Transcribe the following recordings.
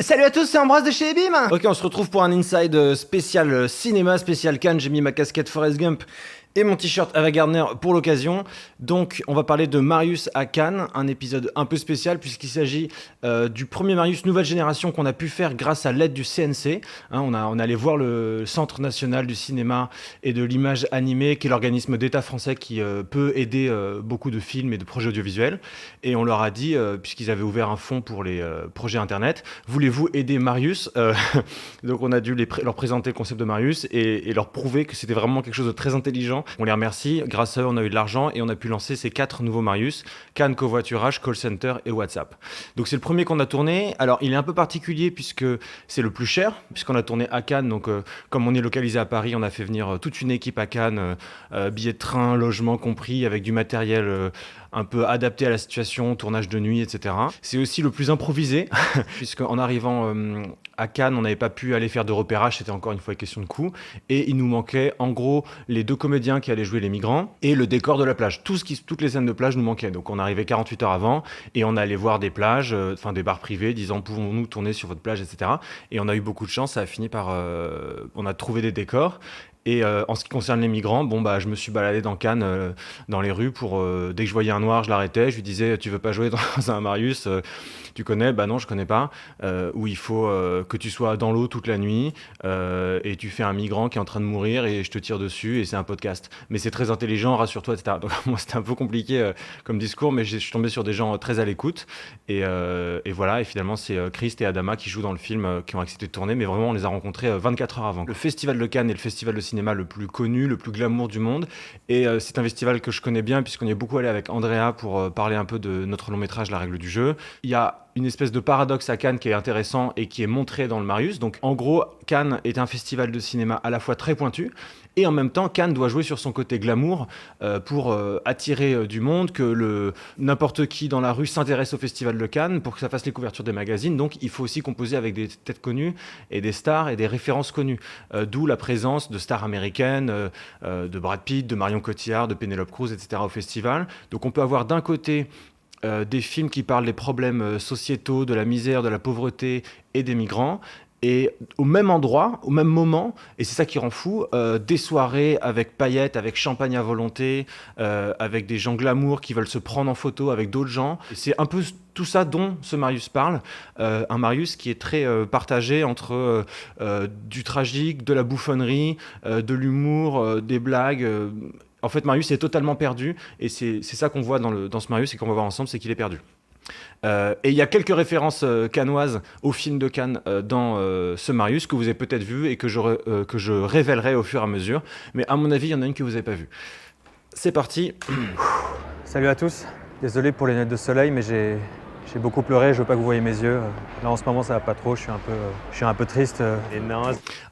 Salut à tous, c'est Ambroise de chez Ebim. Ok, on se retrouve pour un inside spécial cinéma, spécial Cannes. J'ai mis ma casquette Forrest Gump et mon t-shirt Ava Gardner pour l'occasion. Donc, on va parler de Marius à Cannes, un épisode un peu spécial puisqu'il s'agit du premier Marius nouvelle génération qu'on a pu faire grâce à l'aide du CNC. On est allé voir le Centre national du cinéma et de l'image animée, qui est l'organisme d'État français qui peut aider beaucoup de films et de projets audiovisuels. Et on leur a dit, puisqu'ils avaient ouvert un fonds pour les projets internet, voulez-vous aider Marius? Donc, on a dû leur présenter le concept de Marius et leur prouver que c'était vraiment quelque chose de très intelligent. On les remercie, grâce à eux on a eu de l'argent et on a pu lancer ces 4 nouveaux Marius: Cannes, covoiturage, call center et WhatsApp. Donc c'est le premier qu'on a tourné. Alors il est un peu particulier puisque c'est le plus cher, puisqu'on a tourné à Cannes. Donc comme on est localisé à Paris, on a fait venir toute une équipe à Cannes, billets de train, logement compris, avec du matériel un peu adapté à la situation, tournage de nuit, etc. C'est aussi le plus improvisé, puisqu'en arrivant à Cannes, on n'avait pas pu aller faire de repérage, c'était encore une fois une question de coût, et il nous manquait en gros les 2 comédiens qui allaient jouer les migrants et le décor de la plage. Toutes les scènes de plage nous manquaient, donc on arrivait 48 heures avant et on allait voir des plages, des bars privés, disant pouvons-nous tourner sur votre plage, etc. Et on a eu beaucoup de chance, ça a fini par... on a trouvé des décors. Et en ce qui concerne les migrants, je me suis baladé dans Cannes, dans les rues, pour dès que je voyais un noir, je l'arrêtais, je lui disais tu veux pas jouer dans un Marius, tu connais? Bah non, je connais pas. Où il faut que tu sois dans l'eau toute la nuit et tu fais un migrant qui est en train de mourir et je te tire dessus et c'est un podcast. Mais c'est très intelligent, rassure-toi, etc. Donc moi c'était un peu compliqué comme discours, mais je suis tombé sur des gens très à l'écoute et voilà. Et finalement c'est Christ et Adama qui jouent dans le film, qui ont accepté de tourner, mais vraiment on les a rencontrés 24 heures avant. Le festival de Cannes est le festival de cinéma le plus connu, le plus glamour du monde, et c'est un festival que je connais bien puisqu'on y est beaucoup allé avec Andrea pour parler un peu de notre long métrage La règle du jeu. Il y a une espèce de paradoxe à Cannes qui est intéressant et qui est montré dans le Marius. Donc en gros, Cannes est un festival de cinéma à la fois très pointu et en même temps Cannes doit jouer sur son côté glamour pour attirer du monde, que n'importe qui dans la rue s'intéresse au festival de Cannes pour que ça fasse les couvertures des magazines. Donc il faut aussi composer avec des têtes connues et des stars et des références connues, d'où la présence de stars américaines, de Brad Pitt, de Marion Cotillard, de Penelope Cruz, etc. au festival. Donc on peut avoir d'un côté des films qui parlent des problèmes sociétaux, de la misère, de la pauvreté et des migrants, et au même endroit, au même moment, et c'est ça qui rend fou, des soirées avec paillettes, avec champagne à volonté, avec des gens glamour qui veulent se prendre en photo avec d'autres gens. Et c'est un peu tout ça dont ce Marius parle, un Marius qui est très partagé entre du tragique, de la bouffonnerie, de l'humour, des blagues. En fait, Marius est totalement perdu, et c'est ça qu'on voit dans ce Marius et qu'on va voir ensemble, c'est qu'il est perdu. Et il y a quelques références cannoises au film de Cannes dans ce Marius que vous avez peut-être vu et que je révélerai au fur et à mesure. Mais à mon avis, il y en a une que vous n'avez pas vue. C'est parti. Salut à tous. Désolé pour les lunettes de soleil, mais j'ai beaucoup pleuré, je veux pas que vous voyez mes yeux. Là en ce moment ça va pas trop, je suis un peu triste. Et non.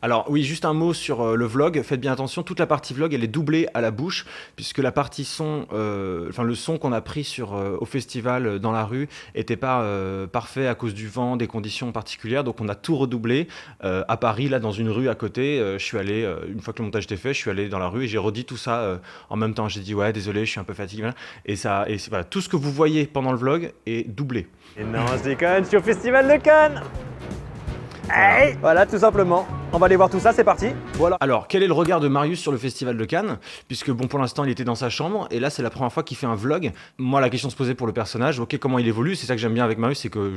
Alors oui, juste un mot sur le vlog. Faites bien attention, toute la partie vlog elle est doublée à la bouche, puisque la partie son, le son qu'on a pris au festival dans la rue était pas parfait à cause du vent, des conditions particulières. Donc on a tout redoublé à Paris, là dans une rue à côté. Je suis allé, une fois que le montage était fait, je suis allé dans la rue et j'ai redit tout ça en même temps. J'ai dit ouais désolé, je suis un peu fatigué. Voilà, tout ce que vous voyez pendant le vlog est doublé. Et non, je déconne, je suis au festival de Cannes. Hey, voilà, tout simplement. On va aller voir tout ça, c'est parti. Voilà. Alors, quel est le regard de Marius sur le festival de Cannes? Puisque pour l'instant, il était dans sa chambre et là, c'est la première fois qu'il fait un vlog. Moi, la question se posait pour le personnage, ok, comment il évolue? C'est ça que j'aime bien avec Marius, c'est que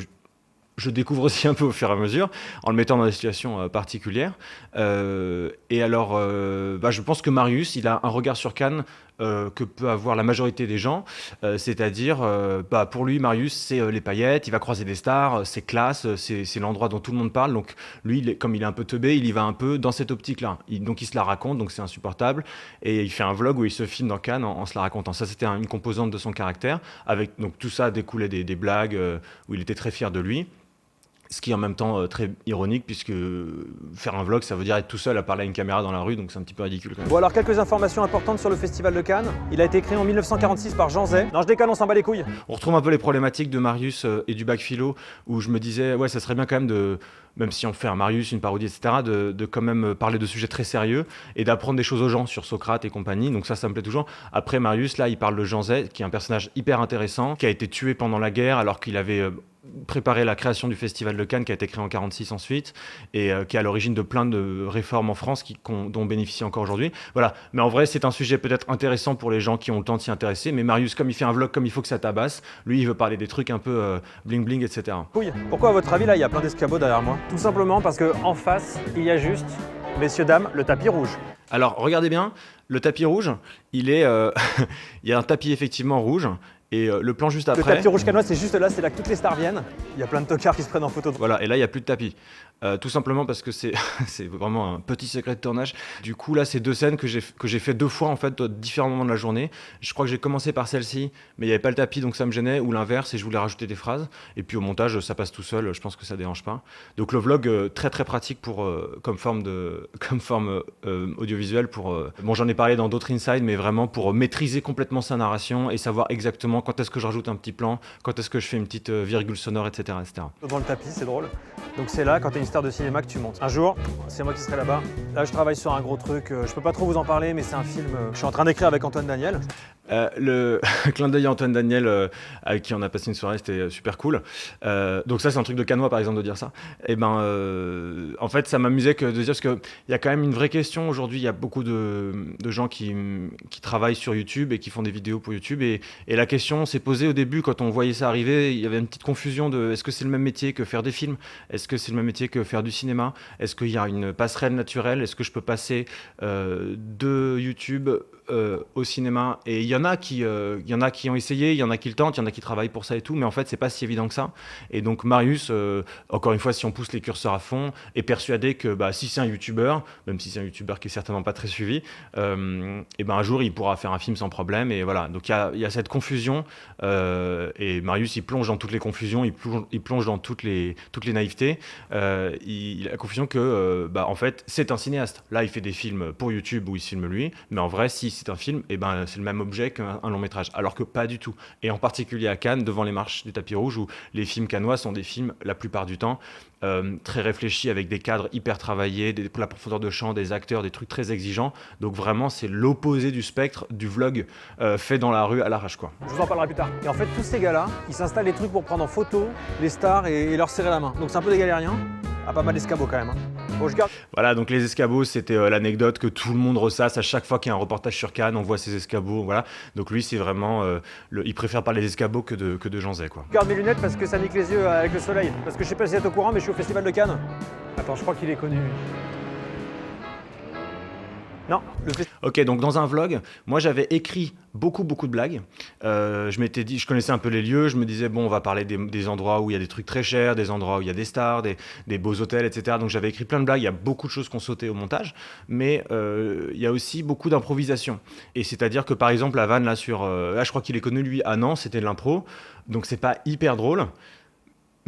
je découvre aussi un peu au fur et à mesure, en le mettant dans des situations particulières. Et alors, je pense que Marius, il a un regard sur Cannes que peut avoir la majorité des gens, c'est-à-dire, pour lui, Marius, c'est les paillettes, il va croiser des stars, c'est classe, c'est l'endroit dont tout le monde parle, donc lui, comme il est un peu teubé, il y va un peu dans cette optique-là. Donc il se la raconte, donc c'est insupportable, et il fait un vlog où il se filme dans Cannes en se la racontant. Ça, c'était une composante de son caractère, donc tout ça découlait des blagues où il était très fier de lui. Ce qui est en même temps très ironique, puisque faire un vlog, ça veut dire être tout seul à parler à une caméra dans la rue, donc c'est un petit peu ridicule quand même. Bon alors, quelques informations importantes sur le Festival de Cannes. Il a été créé en 1946 par Jean Zay. Non, je déconne, on s'en bat les couilles. On retrouve un peu les problématiques de Marius et du bac philo, où je me disais, ouais, ça serait bien quand même même si on fait un Marius, une parodie, etc., de quand même parler de sujets très sérieux et d'apprendre des choses aux gens sur Socrate et compagnie. Donc ça me plaît toujours. Après Marius, là, il parle de Jean Zay, qui est un personnage hyper intéressant, qui a été tué pendant la guerre alors qu'il avait préparé la création du Festival de Cannes qui a été créé en 1946 ensuite et qui est à l'origine de plein de réformes en France dont on bénéficie encore aujourd'hui. Voilà. Mais en vrai, c'est un sujet peut-être intéressant pour les gens qui ont le temps de s'y intéresser. Mais Marius, comme il fait un vlog comme il faut que ça tabasse, lui, il veut parler des trucs un peu bling bling, etc. Oui. Pourquoi, à votre avis, là, il y a plein d'escabeaux derrière moi? Tout simplement parce qu'en face, il y a juste, messieurs, dames, le tapis rouge. Alors, regardez bien, le tapis rouge, il y a un tapis effectivement rouge. Et le plan juste après. Le tapis rouge canois, c'est juste là, c'est là que toutes les stars viennent. Il y a plein de tocards qui se prennent en photo. Voilà, et là, il n'y a plus de tapis. Tout simplement parce que c'est vraiment un petit secret de tournage. Du coup, là, c'est 2 scènes que j'ai fait 2 fois, en fait, à différents moments de la journée. Je crois que j'ai commencé par celle-ci, mais il n'y avait pas le tapis, donc ça me gênait, ou l'inverse, et je voulais rajouter des phrases. Et puis au montage, ça passe tout seul, je pense que ça ne dérange pas. Donc le vlog, très très pratique comme forme audiovisuelle. Bon, j'en ai parlé dans d'autres Inside, mais vraiment pour maîtriser complètement sa narration et savoir exactement quand est-ce que je rajoute un petit plan, quand est-ce que je fais une petite virgule sonore, etc., etc. Dans le tapis, c'est drôle. Donc c'est là, quand t'es une star de cinéma, que tu montes. Un jour, c'est moi qui serai là-bas. Là, je travaille sur un gros truc. Je peux pas trop vous en parler, mais c'est un film que je suis en train d'écrire avec Antoine Daniel. Le clin d'œil à Antoine Daniel, avec qui on a passé une soirée, c'était super cool. Donc ça, c'est un truc de Canois, par exemple, de dire ça. Et en fait, ça m'amusait de dire, parce qu'il y a quand même une vraie question aujourd'hui. Il y a beaucoup de gens qui travaillent sur YouTube et qui font des vidéos pour YouTube. Et la question s'est posée au début, quand on voyait ça arriver, il y avait une petite confusion de est-ce que c'est le même métier que faire des films? Est-ce que c'est le même métier que faire du cinéma? Est-ce qu'il y a une passerelle naturelle? Est-ce que je peux passer de YouTube au cinéma? Et il y en a qui ont essayé, il y en a qui le tentent, il y en a qui travaillent pour ça et tout, mais en fait c'est pas si évident que ça. Et donc Marius, encore une fois, si on pousse les curseurs à fond, est persuadé que si c'est un youtubeur, même si c'est un youtubeur qui est certainement pas très suivi, et un jour il pourra faire un film sans problème. Et voilà, donc il y a cette confusion, et Marius il plonge dans toutes les confusions, il plonge dans toutes les naïvetés. Il a la confusion que en fait c'est un cinéaste. Là il fait des films pour YouTube où il se filme lui, mais en vrai si c'est un film, c'est le même objet qu'un long métrage, alors que pas du tout. Et en particulier à Cannes, devant les marches du tapis rouge, où les films cannois sont des films, la plupart du temps, très réfléchis, avec des cadres hyper travaillés, la profondeur de champ, des acteurs, des trucs très exigeants. Donc vraiment, c'est l'opposé du spectre du vlog fait dans la rue à l'arrache, quoi. Je vous en parlerai plus tard. Et en fait, tous ces gars-là, ils s'installent des trucs pour prendre en photo les stars et leur serrer la main. Donc c'est un peu des galériens. Pas mal d'escabeaux quand même. Bon, je garde. Voilà, donc les escabeaux, c'était l'anecdote que tout le monde ressasse à chaque fois qu'il y a un reportage sur Cannes, on voit ces escabeaux, voilà. Donc lui, c'est vraiment, il préfère parler des escabeaux que de Jean Zay, quoi. Je garde mes lunettes parce que ça nique les yeux avec le soleil. Parce que je sais pas si vous êtes au courant, mais je suis au Festival de Cannes. Attends, je crois qu'il est connu. Non, Ok, donc dans un vlog, moi j'avais écrit beaucoup de blagues. Je m'étais dit, je connaissais un peu les lieux, je me disais bon, on va parler des endroits où il y a des trucs très chers, des endroits où il y a des stars, des beaux hôtels, etc. Donc j'avais écrit plein de blagues, il y a beaucoup de choses qu'on sautait au montage, mais il y a aussi beaucoup d'improvisation. Et c'est-à-dire que par exemple la vanne là là je crois qu'il est connu lui à Nantes, c'était de l'impro, donc c'est pas hyper drôle.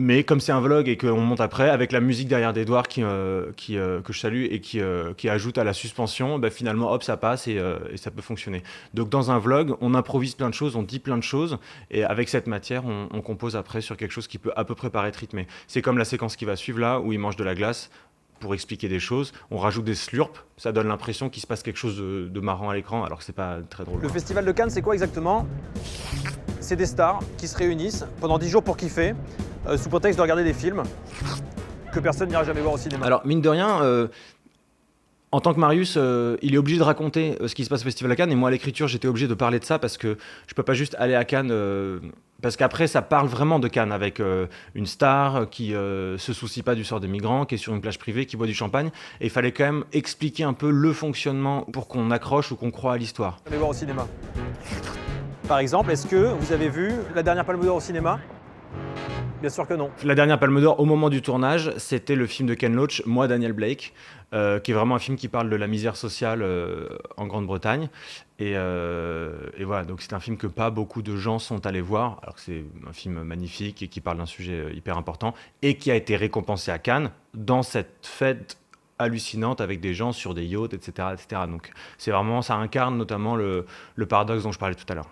Mais comme c'est un vlog et qu'on monte après, avec la musique derrière d'Edouard que je salue et qui ajoute à la suspension, finalement, hop, ça passe et ça peut fonctionner. Donc dans un vlog, on improvise plein de choses, on dit plein de choses, et avec cette matière, on compose après sur quelque chose qui peut à peu près paraître rythmé. C'est comme la séquence qui va suivre là, où il mange de la glace pour expliquer des choses. On rajoute des slurps, ça donne l'impression qu'il se passe quelque chose de marrant à l'écran, alors que c'est pas très drôle. Le Festival de Cannes, c'est quoi exactement? C'est des stars qui se réunissent pendant 10 jours pour kiffer, sous prétexte de regarder des films que personne n'ira jamais voir au cinéma. Alors, mine de rien, en tant que Marius, il est obligé de raconter ce qui se passe au Festival de Cannes, et moi à l'écriture, j'étais obligé de parler de ça parce que je peux pas juste aller à Cannes, parce qu'après ça parle vraiment de Cannes avec une star qui se soucie pas du sort des migrants, qui est sur une plage privée, qui boit du champagne, et il fallait quand même expliquer un peu le fonctionnement pour qu'on accroche ou qu'on croit à l'histoire. Allez voir au cinéma. Par exemple, est-ce que vous avez vu la dernière Palme d'Or au cinéma? Bien sûr que non. La dernière Palme d'Or, au moment du tournage, c'était le film de Ken Loach, Moi, Daniel Blake, qui est vraiment un film qui parle de la misère sociale en Grande-Bretagne. Et voilà, donc c'est un film que pas beaucoup de gens sont allés voir, alors que c'est un film magnifique et qui parle d'un sujet hyper important, et qui a été récompensé à Cannes dans cette fête hallucinante avec des gens sur des yachts, etc. etc. Donc c'est vraiment, ça incarne notamment le paradoxe dont je parlais tout à l'heure.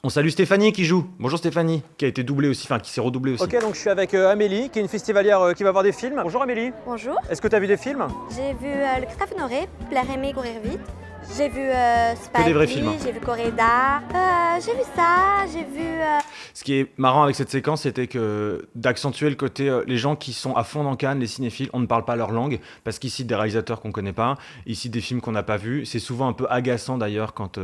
On salue Stéphanie qui joue. Bonjour Stéphanie, qui a été doublée aussi, enfin qui s'est redoublée aussi. Ok, donc je suis avec Amélie, qui est une festivalière qui va voir des films. Bonjour Amélie. Bonjour. Est-ce que tu as vu des films? J'ai vu Le Christophe Honoré, Plaire aimer, courir vite. J'ai vu Que des vrais films, hein. J'ai vu Coréda. J'ai vu ça, j'ai vu... Ce qui est marrant avec cette séquence, c'était d'accentuer le côté les gens qui sont à fond dans Cannes, les cinéphiles, on ne parle pas leur langue parce qu'ils citent des réalisateurs qu'on connaît pas, ils citent des films qu'on n'a pas vus. C'est souvent un peu agaçant d'ailleurs quand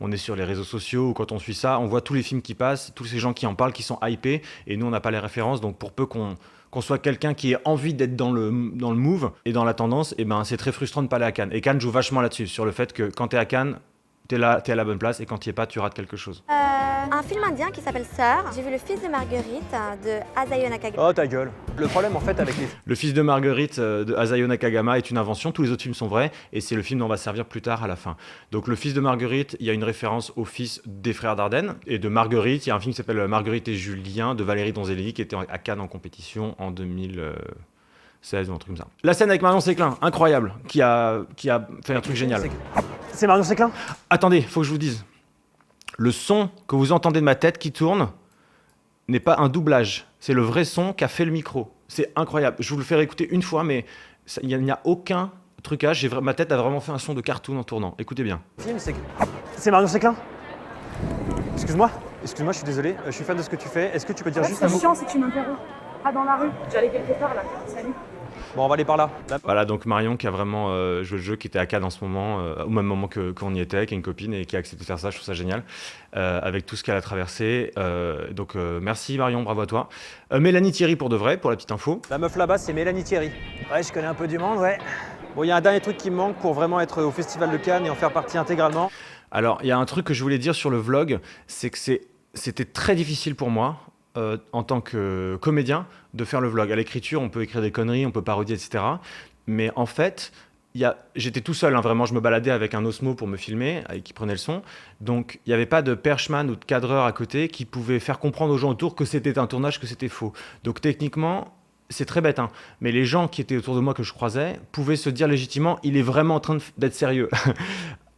on est sur les réseaux sociaux ou quand on suit ça, on voit tous les films qui passent, tous ces gens qui en parlent, qui sont hypés, et nous on n'a pas les références. Donc pour peu qu'on soit quelqu'un qui ait envie d'être dans le move et dans la tendance, et ben c'est très frustrant de pas aller à Cannes. Et Cannes joue vachement là-dessus, sur le fait que quand t'es à Cannes, t'es là, t'es à la bonne place, et quand t'y es pas, tu rates quelque chose. Un film indien qui s'appelle Sœur. J'ai vu Le fils de Marguerite de Hasayo Nakagama. Oh ta gueule. Le problème en fait avec les... Le fils de Marguerite de Hasayo Nakagama est une invention, tous les autres films sont vrais, et c'est le film dont on va servir plus tard à la fin. Donc le fils de Marguerite, il y a une référence au fils des frères Dardenne, et de Marguerite, il y a un film qui s'appelle Marguerite et Julien de Valérie Donzelli, qui était à Cannes en compétition en 2016 ou un truc comme ça. La scène avec Marion Séclin, incroyable, qui a fait un truc génial. C'est Marion Séclin? Attendez, faut que je vous dise. Le son que vous entendez de ma tête qui tourne n'est pas un doublage. C'est le vrai son qu'a fait le micro. C'est incroyable. Je vous le ferai écouter une fois, mais il n'y a aucun trucage. Ma tête a vraiment fait un son de cartoon en tournant. Écoutez bien. C'est Marion Séclin? Excuse-moi, je suis désolé. Je suis fan de ce que tu fais. Est-ce que tu peux dire juste un C'est mot? chiant si tu m'interromps. Pas dans la rue. J'allais quelque part là. Salut. Bon, on va aller par là. Voilà, donc Marion qui a vraiment joué le jeu, qui était à Cannes en ce moment, au même moment qu'on y était, qui a une copine et qui a accepté de faire ça. Je trouve ça génial, avec tout ce qu'elle a traversé. Donc merci Marion, bravo à toi. Mélanie Thierry pour de vrai, pour la petite info. La meuf là-bas, c'est Mélanie Thierry. Ouais, je connais un peu du monde, ouais. Bon, il y a un dernier truc qui me manque pour vraiment être au Festival de Cannes et en faire partie intégralement. Alors, il y a un truc que je voulais dire sur le vlog, c'est que c'était très difficile pour moi, en tant que comédien, de faire le vlog. À l'écriture, on peut écrire des conneries, on peut parodier, etc. Mais en fait, j'étais tout seul, hein, vraiment, je me baladais avec un Osmo pour me filmer, et qui prenait le son. Donc, il n'y avait pas de perchman ou de cadreur à côté qui pouvait faire comprendre aux gens autour que c'était un tournage, que c'était faux. Donc, techniquement, c'est très bête, hein, mais les gens qui étaient autour de moi que je croisais pouvaient se dire légitimement, il est vraiment en train d'être sérieux.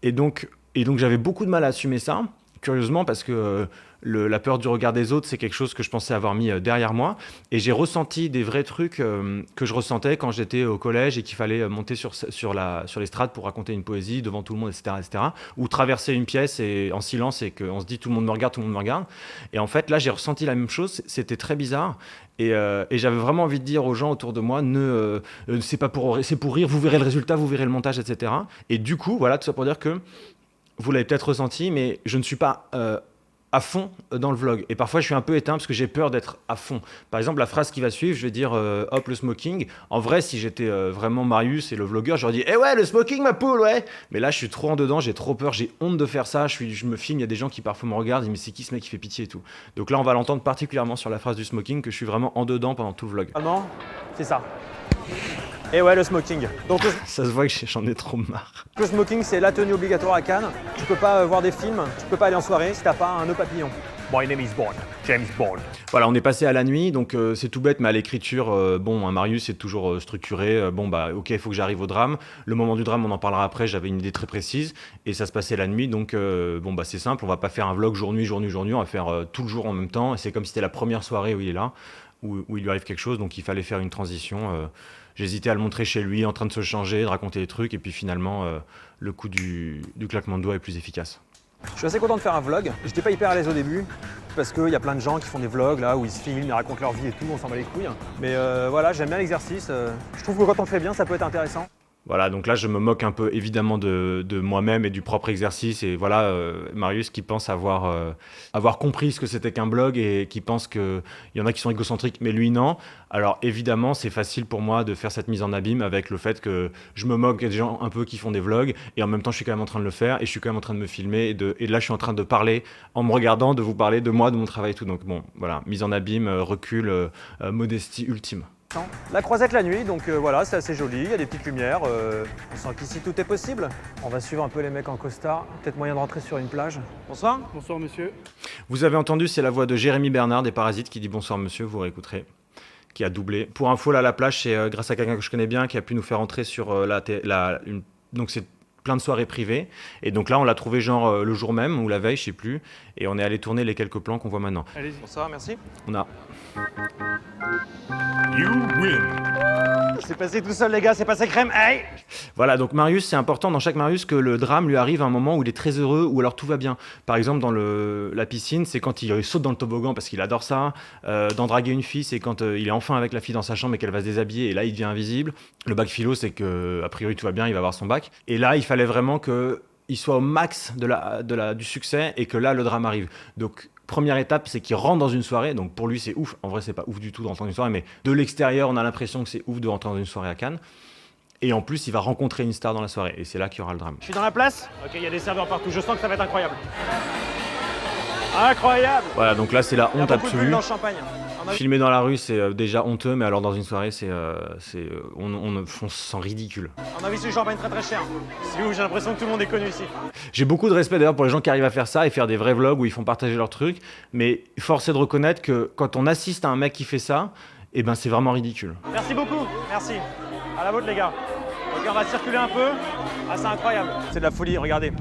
Et donc, j'avais beaucoup de mal à assumer ça, curieusement, parce que la peur du regard des autres, c'est quelque chose que je pensais avoir mis derrière moi. Et j'ai ressenti des vrais trucs que je ressentais quand j'étais au collège et qu'il fallait monter sur l'estrade pour raconter une poésie devant tout le monde, etc. Ou traverser une pièce en silence et qu'on se dit tout le monde me regarde, tout le monde me regarde. Et en fait, là, j'ai ressenti la même chose. C'était très bizarre. Et j'avais vraiment envie de dire aux gens autour de moi, c'est pour rire, vous verrez le résultat, vous verrez le montage, etc. Et du coup, voilà, tout ça pour dire que vous l'avez peut-être ressenti, mais je ne suis pas à fond dans le vlog. Et parfois, je suis un peu éteint parce que j'ai peur d'être à fond. Par exemple, la phrase qui va suivre, je vais dire hop, le smoking. En vrai, si j'étais vraiment Marius et le vlogueur, j'aurais dit eh ouais, le smoking, ma poule, ouais. Mais là, je suis trop en dedans, j'ai trop peur, j'ai honte de faire ça. Je me filme, il y a des gens qui parfois me regardent, ils me disent mais c'est qui ce mec qui fait pitié et tout. Donc là, on va l'entendre particulièrement sur la phrase du smoking, que je suis vraiment en dedans pendant tout le vlog. Vraiment, c'est ça. Et ouais, le smoking. Donc ça se voit que j'en ai trop marre. le smoking, c'est la tenue obligatoire à Cannes. Tu peux pas voir des films, tu peux pas aller en soirée si t'as pas un nœud papillon. My name is Bond, James Bond. Voilà, on est passé à la nuit, donc c'est tout bête, mais à l'écriture, un Marius est toujours structuré. Ok, il faut que j'arrive au drame. Le moment du drame, on en parlera après, j'avais une idée très précise, et ça se passait la nuit, donc c'est simple, on va pas faire un vlog jour-nuit, on va faire tout le jour en même temps, et c'est comme si c'était la première soirée où il est là, où il lui arrive quelque chose, donc il fallait faire une transition. J'hésitais à le montrer chez lui, en train de se changer, de raconter des trucs, et puis finalement, le coup du claquement de doigts est plus efficace. Je suis assez content de faire un vlog. J'étais pas hyper à l'aise au début, parce qu'il y a plein de gens qui font des vlogs là où ils se filment, ils racontent leur vie et tout, on s'en bat les couilles. Mais voilà, j'aime bien l'exercice. Je trouve que quand on le fait bien, ça peut être intéressant. Voilà, donc là je me moque un peu évidemment de moi-même et du propre exercice, et voilà, Marius qui pense avoir compris ce que c'était qu'un blog et qui pense qu'il y en a qui sont égocentriques, mais lui non. Alors évidemment c'est facile pour moi de faire cette mise en abîme avec le fait que je me moque des gens un peu qui font des vlogs, et en même temps je suis quand même en train de le faire, et je suis quand même en train de me filmer, et là je suis en train de parler, en me regardant, de vous parler de moi, de mon travail et tout. Donc bon, voilà, mise en abîme, recul, modestie ultime. La croisette la nuit, donc voilà, c'est assez joli, il y a des petites lumières, on sent qu'ici tout est possible. On va suivre un peu les mecs en costard, peut-être moyen de rentrer sur une plage. Bonsoir. Bonsoir monsieur. Vous avez entendu, c'est la voix de Jérémy Bernard des Parasites qui dit bonsoir monsieur, vous réécouterez, qui a doublé. Pour info, là, la plage, c'est grâce à quelqu'un que je connais bien qui a pu nous faire entrer sur donc c'est plein de soirées privées, et donc là on l'a trouvé genre le jour même ou la veille, je sais plus, et on est allé tourner les quelques plans qu'on voit maintenant. Allez-y. Bonsoir, merci. On a You win. C'est passé tout seul les gars, c'est passé crème. Aïe. Voilà, donc Marius, c'est important dans chaque Marius que le drame lui arrive à un moment où il est très heureux ou alors tout va bien. Par exemple, dans la piscine, c'est quand il saute dans le toboggan parce qu'il adore ça. Dans Draguer une fille, c'est quand il est enfin avec la fille dans sa chambre et qu'elle va se déshabiller et là, il devient invisible. Le bac philo, c'est que a priori tout va bien, il va avoir son bac. Et là, il fallait vraiment qu'il soit au max du succès et que là, le drame arrive. Donc, première étape, c'est qu'il rentre dans une soirée. Donc pour lui, c'est ouf. En vrai, c'est pas ouf du tout de rentrer dans une soirée, mais de l'extérieur, on a l'impression que c'est ouf de rentrer dans une soirée à Cannes. Et en plus, il va rencontrer une star dans la soirée. Et c'est là qu'il y aura le drame. Je suis dans la place. Ok, il y a des serveurs partout. Je sens que ça va être incroyable. Incroyable. Voilà, donc là, c'est la Il y a honte beaucoup de bulles absolue. dans le champagne. Filmer dans la rue, c'est déjà honteux, mais alors dans une soirée, on se sent ridicule. On a vu ce champagne très très cher. C'est ouf, j'ai l'impression que tout le monde est connu ici. J'ai beaucoup de respect d'ailleurs pour les gens qui arrivent à faire ça et faire des vrais vlogs où ils font partager leurs trucs, mais force est de reconnaître que quand on assiste à un mec qui fait ça, eh ben c'est vraiment ridicule. Merci beaucoup, merci. À la vôtre les gars. Ok, on va circuler un peu. Ah, c'est incroyable. C'est de la folie, regardez.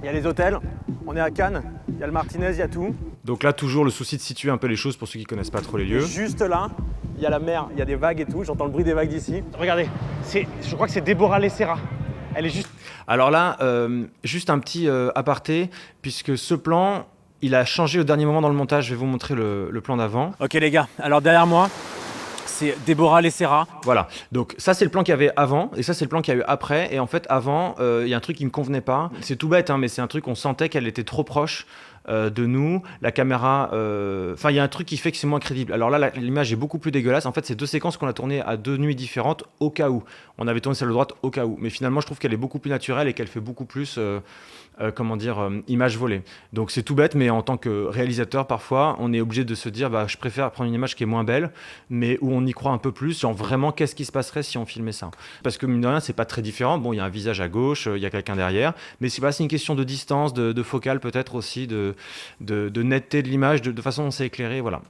Il y a les hôtels, on est à Cannes, il y a le Martinez, il y a tout. Donc là, toujours le souci de situer un peu les choses pour ceux qui connaissent pas trop les lieux. Juste là, il y a la mer, il y a des vagues et tout, j'entends le bruit des vagues d'ici. Regardez, je crois que c'est Déborah Lessera. Elle est juste... Alors là, juste un petit aparté, puisque ce plan, il a changé au dernier moment dans le montage. Je vais vous montrer le plan d'avant. Ok les gars, alors derrière moi, c'est Déborah Lessera. Voilà, donc ça c'est le plan qu'il y avait avant, et ça c'est le plan qu'il y a eu après. Et en fait, avant, il y a un truc qui me convenait pas. C'est tout bête, hein, mais c'est un truc, on sentait qu'elle était trop proche de nous, la caméra, enfin il y a un truc qui fait que c'est moins crédible. Alors là, l'image est beaucoup plus dégueulasse. En fait, c'est deux séquences qu'on a tournées à 2 nuits différentes au cas où. On avait tourné celle de droite au cas où. Mais finalement, je trouve qu'elle est beaucoup plus naturelle et qu'elle fait beaucoup plus, image volée. Donc c'est tout bête, mais en tant que réalisateur, parfois, on est obligé de se dire, bah, je préfère prendre une image qui est moins belle, mais où on y croit un peu plus, genre vraiment qu'est-ce qui se passerait si on filmait ça. Parce que mine de rien, c'est pas très différent. Bon, il y a un visage à gauche, il y a quelqu'un derrière, mais c'est une question de distance, de focale peut-être aussi, de netteté de l'image, de façon dont c'est éclairé, voilà.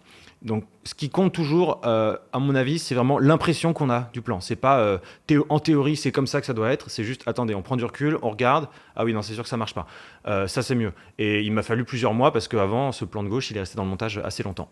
Donc, ce qui compte toujours, à mon avis, c'est vraiment l'impression qu'on a du plan. C'est pas en théorie, c'est comme ça que ça doit être. C'est juste, attendez, on prend du recul, on regarde. Ah oui, non, c'est sûr que ça marche pas. Ça, c'est mieux. Et il m'a fallu plusieurs mois parce qu'avant, ce plan de gauche, il est resté dans le montage assez longtemps.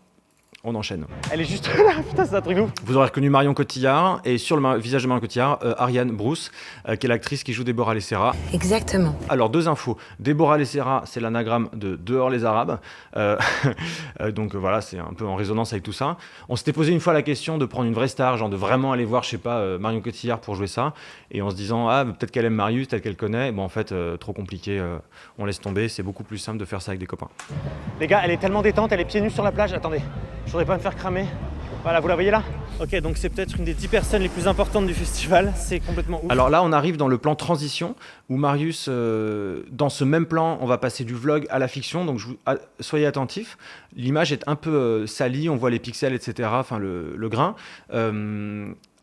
On enchaîne. Elle est juste là, putain, c'est un truc de ouf. Vous aurez reconnu Marion Cotillard et sur le visage de Marion Cotillard, Ariane Bruce, qui est l'actrice qui joue Déborah Lessera. Exactement. Alors, 2 infos. Déborah Lessera, c'est l'anagramme de Dehors les Arabes. Donc voilà, c'est un peu en résonance avec tout ça. On s'était posé une fois la question de prendre une vraie star, genre de vraiment aller voir, je sais pas, Marion Cotillard pour jouer ça. Et en se disant, ah, peut-être qu'elle aime Marius, peut-être qu'elle connaît. Bon, en fait, trop compliqué, on laisse tomber. C'est beaucoup plus simple de faire ça avec des copains. Les gars, elle est tellement détente, elle est pieds nus sur la plage. Attendez, je voudrais pas me faire cramer. Voilà, vous la voyez là? Ok, donc c'est peut-être une des 10 personnes les plus importantes du festival. C'est complètement ouf. Alors là, on arrive dans le plan transition où Marius, dans ce même plan, on va passer du vlog à la fiction. Donc soyez attentifs. L'image est un peu salie, on voit les pixels, etc. Enfin, le grain.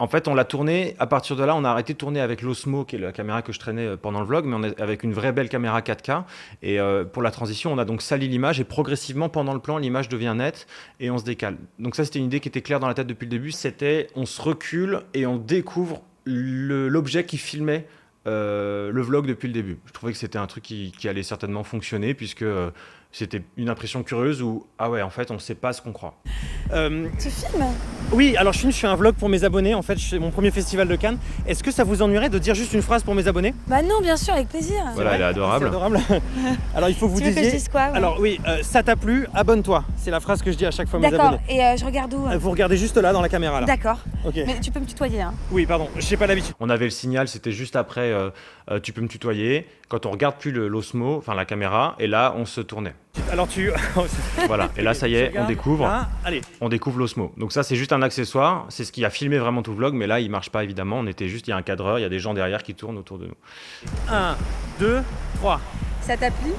En fait, on l'a tourné, à partir de là, on a arrêté de tourner avec l'Osmo, qui est la caméra que je traînais pendant le vlog, mais on est avec une vraie belle caméra 4K. Et pour la transition, on a donc sali l'image, et progressivement, pendant le plan, l'image devient nette, et on se décale. Donc ça, c'était une idée qui était claire dans la tête depuis le début, c'était on se recule, et on découvre l'objet qui filmait le vlog depuis le début. Je trouvais que c'était un truc qui allait certainement fonctionner, puisque c'était une impression curieuse où, ah ouais, en fait, on ne sait pas ce qu'on croit. Tu filmes? Oui, alors je fais un vlog pour mes abonnés, en fait, c'est mon premier festival de Cannes. Est-ce que ça vous ennuierait de dire juste une phrase pour mes abonnés? Bah non, bien sûr, avec plaisir. Voilà, elle est adorable. C'est adorable. Alors il faut que vous Tu veux que je disiez... dise quoi, ouais. Alors oui, ça t'a plu, abonne-toi. C'est la phrase que je dis à chaque fois à mes D'accord, abonnés. et je regarde où? Vous regardez juste là, dans la caméra, là. D'accord. Ok. Mais tu peux me tutoyer, hein? Oui, pardon, j'ai pas l'habitude. On avait le signal, c'était juste après, tu peux me tutoyer. Quand on regarde plus l'Osmo, enfin la caméra, et là, on se tournait. Alors tu... Voilà, et là, ça y est, on découvre. Là, allez. On découvre l'Osmo. Donc ça, c'est juste un accessoire. C'est ce qui a filmé vraiment tout le vlog, mais là, il marche pas évidemment. On était juste, il y a un cadreur, il y a des gens derrière qui tournent autour de nous. 1, 2, 3. Ça t'a plu?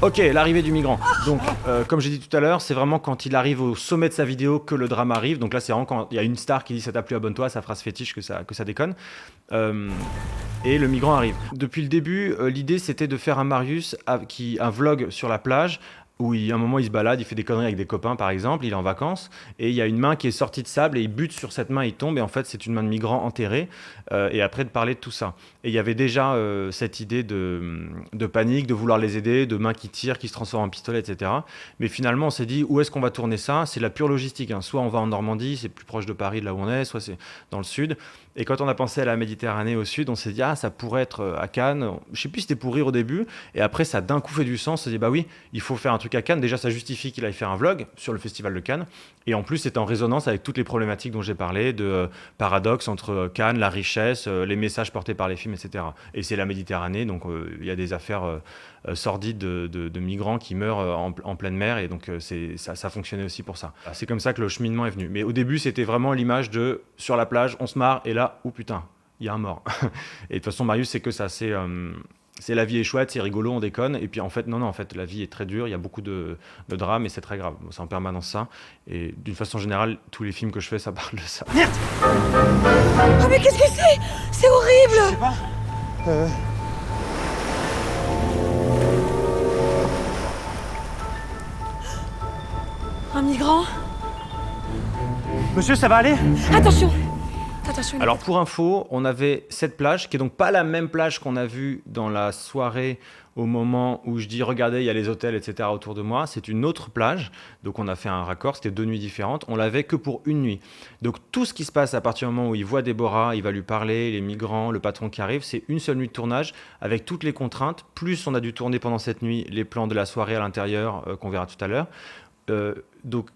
Ok, l'arrivée du migrant. Donc, comme j'ai dit tout à l'heure, c'est vraiment quand il arrive au sommet de sa vidéo que le drame arrive. Donc là, c'est vraiment quand il y a une star qui dit ça t'a plu, abonne-toi, sa phrase fétiche que ça déconne. Et le migrant arrive. Depuis le début, l'idée c'était de faire un Marius, un vlog sur la plage, où à un moment il se balade, il fait des conneries avec des copains par exemple, il est en vacances, et il y a une main qui est sortie de sable et il bute sur cette main, il tombe, et en fait c'est une main de migrant enterrée, et après de parler de tout ça. Et il y avait déjà cette idée de panique, de vouloir les aider, de mains qui tirent, qui se transforment en pistolet, etc. Mais finalement on s'est dit, où est-ce qu'on va tourner ça? C'est la pure logistique, hein. Soit on va en Normandie, c'est plus proche de Paris de là où on est, soit c'est dans le sud. Et quand on a pensé à la Méditerranée au sud, on s'est dit, ah, ça pourrait être à Cannes. Je sais plus si c'était pour rire au début. Et après, ça a d'un coup fait du sens. On s'est dit, bah oui, il faut faire un truc à Cannes. Déjà, ça justifie qu'il aille faire un vlog sur le festival de Cannes. Et en plus, c'est en résonance avec toutes les problématiques dont j'ai parlé, de paradoxe entre Cannes, la richesse, les messages portés par les films, etc. Et c'est la Méditerranée, donc il y a des affaires sordides de migrants qui meurent en pleine mer. Et donc, ça fonctionnait aussi pour ça. C'est comme ça que le cheminement est venu. Mais au début, c'était vraiment l'image de sur la plage, on se marre, et là, oh putain, il y a un mort. Et de toute façon, Marius, c'est que ça, c'est la vie est chouette, c'est rigolo, on déconne. Et puis en fait, non, en fait, la vie est très dure, il y a beaucoup de drames et c'est très grave. C'est en permanence ça. Et d'une façon générale, tous les films que je fais, ça parle de ça. Oh mais qu'est-ce que c'est? C'est horrible! Je sais pas. Un migrant? Monsieur, ça va aller? Attention! Attention. Alors pour info, on avait cette plage, qui est donc pas la même plage qu'on a vue dans la soirée au moment où je dis regardez, il y a les hôtels, etc. autour de moi. C'est une autre plage, donc on a fait un raccord, c'était 2 nuits différentes. On l'avait que pour une nuit. Donc tout ce qui se passe à partir du moment où il voit Déborah, il va lui parler, les migrants, le patron qui arrive, c'est une seule nuit de tournage avec toutes les contraintes. Plus on a dû tourner pendant cette nuit les plans de la soirée à l'intérieur qu'on verra tout à l'heure. Donc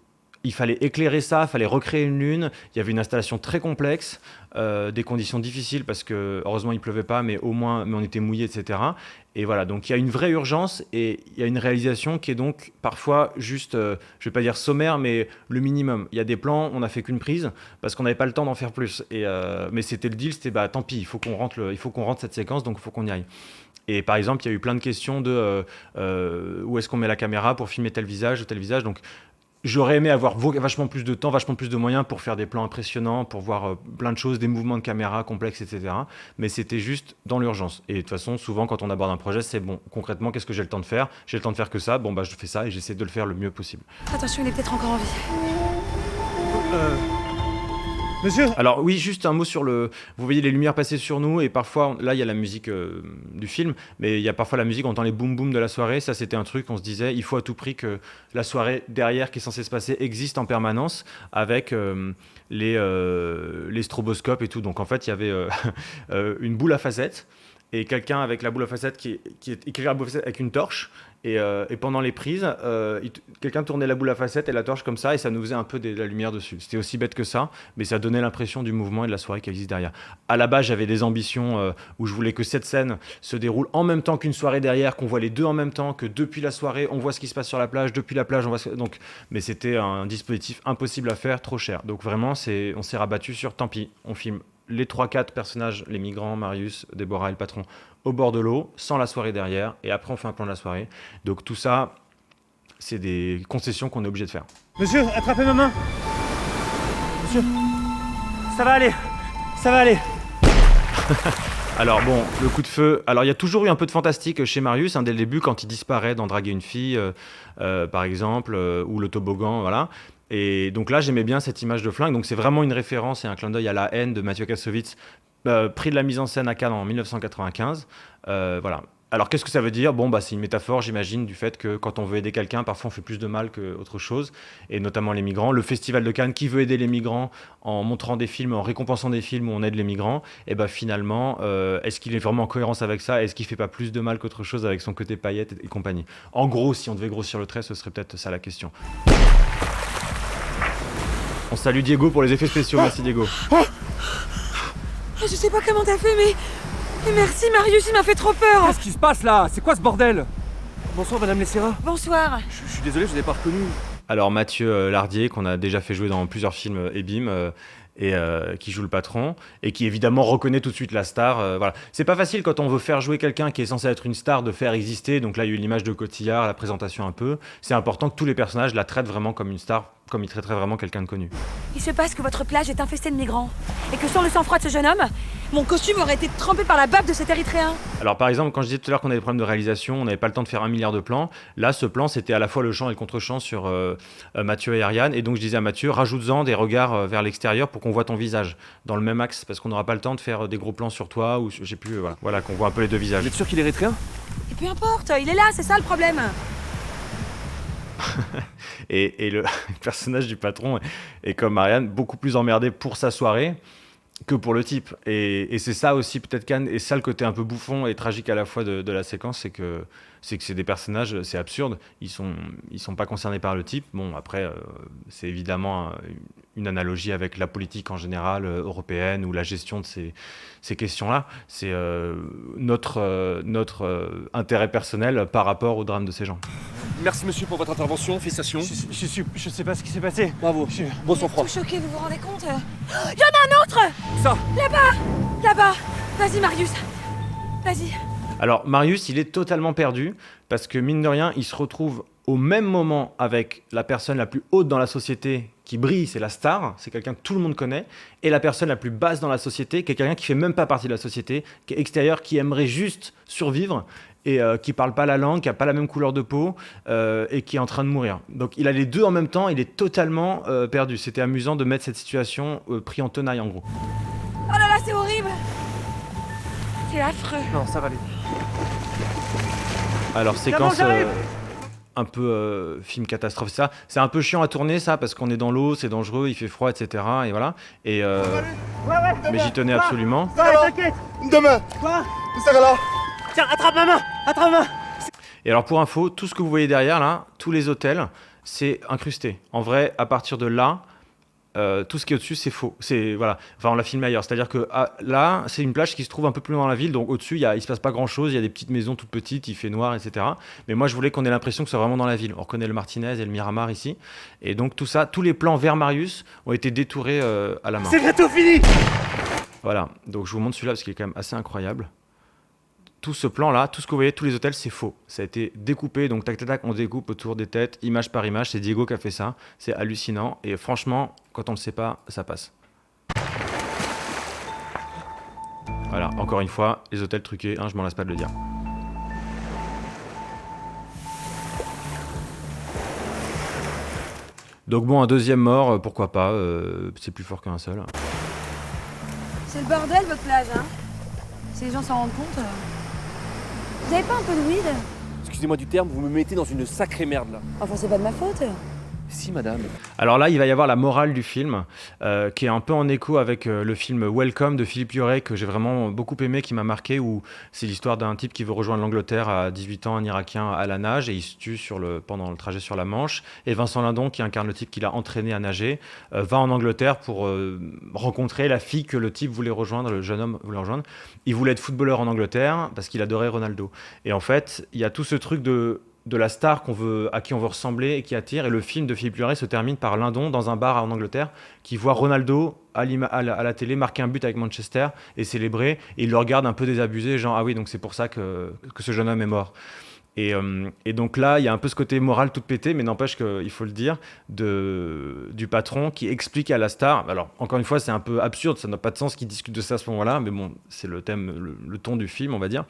il fallait éclairer ça, il fallait recréer une lune. Il y avait une installation très complexe, des conditions difficiles parce que heureusement il pleuvait pas, mais au moins on était mouillés, etc. Et voilà, donc il y a une vraie urgence et il y a une réalisation qui est donc parfois juste, je vais pas dire sommaire, mais le minimum. Il y a des plans, on n'a fait qu'une prise parce qu'on n'avait pas le temps d'en faire plus. Mais c'était le deal, c'était bah tant pis, il faut qu'on rentre cette séquence, donc il faut qu'on y aille. Et par exemple, il y a eu plein de questions de où est-ce qu'on met la caméra pour filmer tel visage ou tel visage. Donc j'aurais aimé avoir vachement plus de temps, vachement plus de moyens pour faire des plans impressionnants, pour voir plein de choses, des mouvements de caméra complexes, etc. Mais c'était juste dans l'urgence. Et de toute façon, souvent, quand on aborde un projet, c'est bon, concrètement, qu'est-ce que j'ai le temps de faire? J'ai le temps de faire que ça, bon, bah, je fais ça et j'essaie de le faire le mieux possible. Attention, il est peut-être encore en vie. Monsieur? Alors oui, juste un mot sur le... Vous voyez les lumières passer sur nous et parfois, là il y a la musique du film, mais il y a parfois la musique, on entend les boum boum de la soirée. Ça c'était un truc, on se disait, il faut à tout prix que la soirée derrière qui est censée se passer existe en permanence avec les stroboscopes et tout. Donc en fait, il y avait une boule à facettes et quelqu'un avec la boule à facettes qui éclaire la boule à facettes avec une torche. Et pendant les prises, quelqu'un tournait la boule à facettes et la torche comme ça, et ça nous faisait un peu de la lumière dessus. C'était aussi bête que ça, mais ça donnait l'impression du mouvement et de la soirée qui existe derrière. À la base, j'avais des ambitions où je voulais que cette scène se déroule en même temps qu'une soirée derrière, qu'on voit les deux en même temps, que depuis la soirée, on voit ce qui se passe sur la plage, depuis la plage, on voit donc, mais c'était un dispositif impossible à faire, trop cher. Donc vraiment, on s'est rabattu sur tant pis, on filme les 3-4 personnages, les migrants, Marius, Déborah et le patron, au bord de l'eau, sans la soirée derrière, et après on fait un plan de la soirée. Donc tout ça, c'est des concessions qu'on est obligé de faire. Monsieur, attrapez ma main. Monsieur, ça va aller. Ça va aller. Alors bon, le coup de feu, alors il y a toujours eu un peu de fantastique chez Marius, hein, dès le début, quand il disparaît dans Draguer une fille, par exemple, ou le toboggan, voilà. Et donc là, j'aimais bien cette image de flingue. Donc c'est vraiment une référence et un clin d'œil à La haine de Mathieu Kassovitz, prix de la mise en scène à Cannes en 1995. Voilà. Alors qu'est-ce que ça veut dire? Bon, bah c'est une métaphore, j'imagine, du fait que quand on veut aider quelqu'un, parfois on fait plus de mal qu'autre chose, et notamment les migrants. Le Festival de Cannes, qui veut aider les migrants en montrant des films, en récompensant des films où on aide les migrants, et bah finalement, est-ce qu'il est vraiment en cohérence avec ça? Est-ce qu'il fait pas plus de mal qu'autre chose avec son côté paillettes et compagnie? En gros, si on devait grossir le trait, ce serait peut-être ça la question. On salue Diego pour les effets spéciaux, merci Diego. Je sais pas comment t'as fait, mais merci Marius, il m'a fait trop peur. Qu'est-ce qui se passe là? C'est quoi ce bordel? Bonsoir Madame Lessera. Bonsoir. Je suis désolé, je vous ai pas reconnu. Alors Mathieu Lardier, qu'on a déjà fait jouer dans plusieurs films Ebim, et qui joue le patron, et qui évidemment reconnaît tout de suite la star. Voilà. C'est pas facile quand on veut faire jouer quelqu'un qui est censé être une star de faire exister, donc là il y a eu l'image de Cotillard, la présentation un peu. C'est important que tous les personnages la traitent vraiment comme une star, comme ils traiteraient vraiment quelqu'un de connu. Il se passe que votre plage est infestée de migrants, et que sans le sang-froid de ce jeune homme, Mon costume aurait été trempé par la bave de cet Érythréen. Alors par exemple, quand je disais tout à l'heure qu'on avait des problèmes de réalisation, on n'avait pas le temps de faire 1 milliard de plans, là ce plan c'était à la fois le champ et le contre-champ sur Mathieu et Ariane, et donc je disais à Mathieu, rajoute-en des regards vers l'extérieur pour qu'on voit ton visage dans le même axe, parce qu'on n'aura pas le temps de faire des gros plans sur toi, ou j'ai plus, voilà, qu'on voit un peu les deux visages. Vous êtes sûr qu'il est érythréen? Et peu importe, il est là, c'est ça le problème. Et le personnage du patron est comme Ariane, beaucoup plus emmerdé pour sa soirée que pour le type. Et c'est ça aussi peut-être Cannes, et ça le côté un peu bouffon et tragique à la fois de la séquence, c'est que c'est des personnages, c'est absurde, ils sont pas concernés par le type. Bon après c'est évidemment une analogie avec la politique en général européenne ou la gestion de ces questions-là. C'est notre intérêt personnel par rapport au drame de ces gens. Merci monsieur pour votre intervention, félicitations. Je sais pas ce qui s'est passé. Bravo, bon sang-froid. Tout choqué, vous vous rendez compte? Il y en a un autre. Ça. Là-bas. Vas-y Marius. Vas-y. Alors Marius, il est totalement perdu parce que mine de rien, il se retrouve au même moment avec la personne la plus haute dans la société qui brille, c'est la star, c'est quelqu'un que tout le monde connaît, et la personne la plus basse dans la société, qui est quelqu'un qui fait même pas partie de la société, qui est extérieur, qui aimerait juste survivre et qui parle pas la langue, qui a pas la même couleur de peau et qui est en train de mourir. Donc il a les deux en même temps, il est totalement perdu. C'était amusant de mettre cette situation pris en tenaille en gros. Oh là là, c'est horrible. C'est affreux. Non, ça va aller. Alors séquence un peu film catastrophe, ça. C'est un peu chiant à tourner ça parce qu'on est dans l'eau, c'est dangereux, il fait froid, etc. Et voilà. Et mais j'y tenais absolument. T'inquiète. Demain. Quoi? Ça va là. Tiens, attrape ma main. Et alors pour info, tout ce que vous voyez derrière là, tous les hôtels, c'est incrusté. En vrai, à partir de là, tout ce qui est au-dessus, c'est faux. C'est voilà. Enfin, on l'a filmé ailleurs. C'est-à-dire que là, c'est une plage qui se trouve un peu plus loin dans la ville. Donc au-dessus, il se passe pas grand-chose. Il y a des petites maisons toutes petites. Il fait noir, etc. Mais moi, je voulais qu'on ait l'impression que c'est vraiment dans la ville. On reconnaît le Martinez et le Miramar ici. Et donc tout ça, tous les plans vers Marius ont été détourés à la main. C'est bientôt fini. Voilà. Donc je vous montre celui-là parce qu'il est quand même assez incroyable. Tout ce plan-là, tout ce que vous voyez, tous les hôtels, c'est faux. Ça a été découpé, donc tac, tac, tac, on découpe autour des têtes, image par image. C'est Diego qui a fait ça. C'est hallucinant. Et franchement, quand on le sait pas, ça passe. Voilà, encore une fois, les hôtels truqués, je m'en lasse pas de le dire. Donc bon, un deuxième mort, pourquoi pas. C'est plus fort qu'un seul. C'est le bordel votre plage, hein. Si les gens s'en rendent compte. Vous avez pas un peu de weed? Excusez-moi du terme, vous me mettez dans une sacrée merde là. Enfin, c'est pas de ma faute. Si madame. Alors là, il va y avoir la morale du film, qui est un peu en écho avec le film Welcome de Philippe Lioré, que j'ai vraiment beaucoup aimé, qui m'a marqué, où c'est l'histoire d'un type qui veut rejoindre l'Angleterre à 18 ans, un Irakien à la nage, et il se tue pendant le trajet sur la Manche. Et Vincent Lindon, qui incarne le type qui l'a entraîné à nager, va en Angleterre pour rencontrer la fille que le type voulait rejoindre, le jeune homme voulait rejoindre. Il voulait être footballeur en Angleterre parce qu'il adorait Ronaldo. Et en fait, il y a tout ce truc de la star à qui on veut ressembler et qui attire. Et le film de Philippe Lioré se termine par Lindon dans un bar en Angleterre qui voit Ronaldo à la télé marquer un but avec Manchester et célébrer. Et il le regarde un peu désabusé, genre ah oui, donc c'est pour ça que ce jeune homme est mort. Et donc là, il y a un peu ce côté moral tout pété, mais n'empêche qu'il faut le dire, du patron qui explique à la star. Alors, encore une fois, c'est un peu absurde, ça n'a pas de sens qu'il discute de ça à ce moment-là, mais bon, c'est le thème, le ton du film, on va dire,